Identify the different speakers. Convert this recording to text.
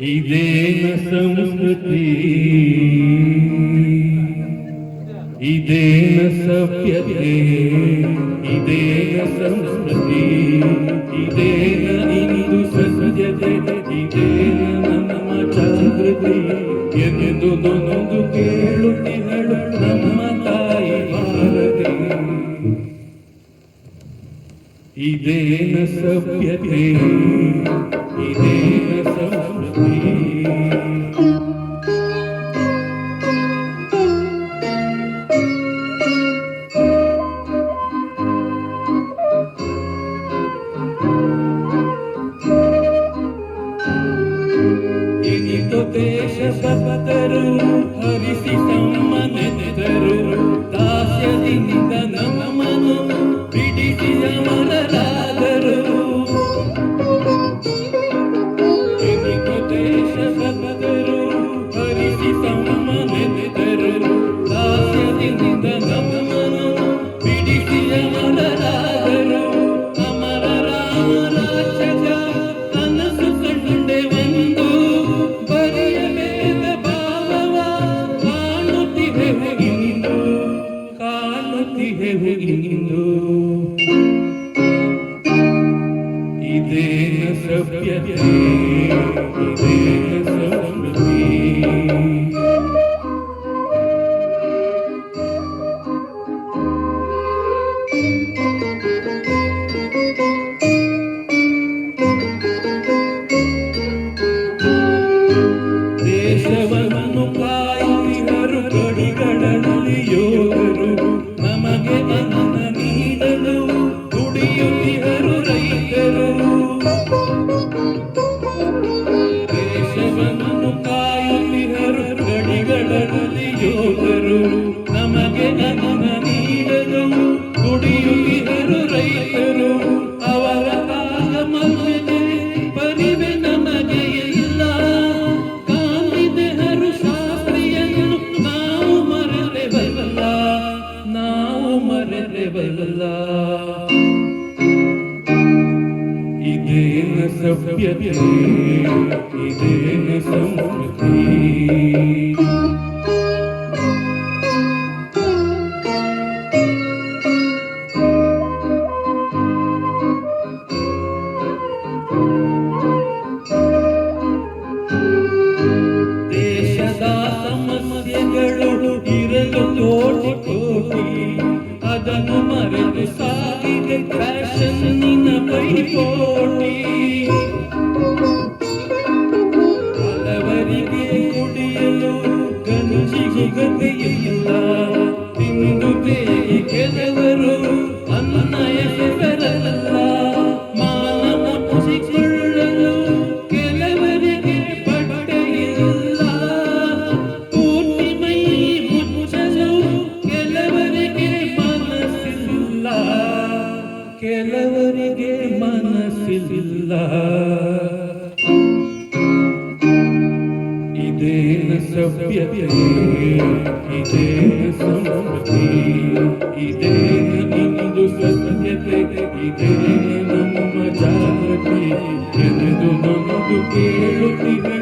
Speaker 1: ಇದೇನ ಸಂಸ್ಕೃತಿ, ಇದೇನ ಸಭ್ಯತೆ, ಇದೇನ ಸಂಸ್ಕೃತಿ, ಇದೇನ ಇಂದು ಸತ್ಯತೆ, ಇದೇನ ನಮ್ಮ ಜಾಗೃತಿ ಎಂದು ನೊಂದು ಕೇಳುತ್ತಿಹಳು ನಮ್ಮ ತಾಯಿ ಭಾರತಿ. ಇದೇನ ಸಭ್ಯತೆ, ಇದೇನ ಸಂಸ್ಕೃತಿ. ಇದಿತು ದೇಶಭಕ್ತರು ಹರಿಸಿ ತಮ್ಮನೆದರು, ದಾಸ್ಯದಿಂದ ನಮ್ಮನು ಬಿಡಿಸಿದ ಮನರಾದರು. ಇದಿತು ದೇಶಭಕ್ತರು ಹರಿಸಿ ತಮ್ಮನೆದರು, ದಾಸ್ಯದಿಂದ ನಮ್ಮನು ಬಿಡಿಸಿದ ಮನರಾದರು. ಅಮರ ರಾಮ ರಾಕ್ಷಸ ಕನಸು ಕಂಡೆವಂದು ಬರೆಯಬೇಕ ಭಾವವ ಕಾಣುತ್ತಿಹೆವು ಇಂದು, ಕಾಣುತ್ತಿಹೆವು ಇಂದು. ಇದೇನ ಸಭ್ಯತೆ, ಇದೇನ ಸಂಸ್ಕೃತಿ. ದೇಶವನ್ನು ಕಾಯುತ್ತಿಹರು ಗಡಿಗಳಲ್ಲಿ ಯೋಧರು, ನಮಗೆ ಅನ್ನ ನೀಡಲು ದುಡಿಯುತ್ತಿಹರು ರೈತರು. ದೇಶವನ್ನು ಕಾಯುತ್ತಿಹರು ಗಡಿಗಳಲ್ಲಿ ಯೋಧರು, ನಮಗೆ ಅನ್ನ ನೀಡಲು ದುಡಿಯುತ್ತಿಹರು ರೈತರು. ಅವರ ಕಾಲ ಮಲ್ಲಿಗೆ ಪರಿವೆ ನಮಗೆ ಇಲ್ಲ, ಗಾಂಧಿದೇಹರು ಶಾಸ್ತ್ರಿಯನ್ನು ನಾವು ಮರೆತೆವಲ್ಲ, ನಾವು ಮರೆತೆವಲ್ಲ. ಇದೇನ ಸಭ್ಯತೆ, ಇದೇನ ಸಂಸ್ಕೃತಿ. ದೇಶದ ಸಮಸ್ಯೆಗಳು ಇರಲು ಕೋಟಿ ಕೋಟಿ, ಅದನ್ನು ಮರೆತು ಸಾಗಿದೆ ಫ್ಯಾಷನ್ನಿನ ಪೈಪೋಟಿ. ಹಲವರಿಗೆ ಕುಡಿಯಲು ಗಂಜಿಗೂ ಗತಿಯಿಲ್ಲ, ತಿಂದು ತೇಗಿ ಕೆಲವರು ಅನ್ನ ಎಸೆಬರಲ್ಲ. ಮಾನವ ಮುಚ್ಚಿಕೊಳ್ಳಲು ಕೆಲವರಿಗೆ ಬಟ್ಟೆಯಿಲ್ಲ, ಪೂರ್ತಿ ಮೈ ಮುಚ್ಚಲು ಕೆಲವರಿಗೆ ಮನಸ್ಸಿಲ್ಲ, ಕೆಲವರಿಗೆ ಮನಸ್ಸಿಲ್ಲ. ಇದೇನ ಸಭ್ಯತೆ, ಇದೇನ ಸಂಸ್ಕೃತಿ, ಇದೇನ ಇಂದು ಸತ್ಯತೆ, ಇದೇನ ನಮ್ಮ ಜಾಗೃತಿ ಎಂದು ನೊಂದು ಕೇಳುತ್ತಿದೆ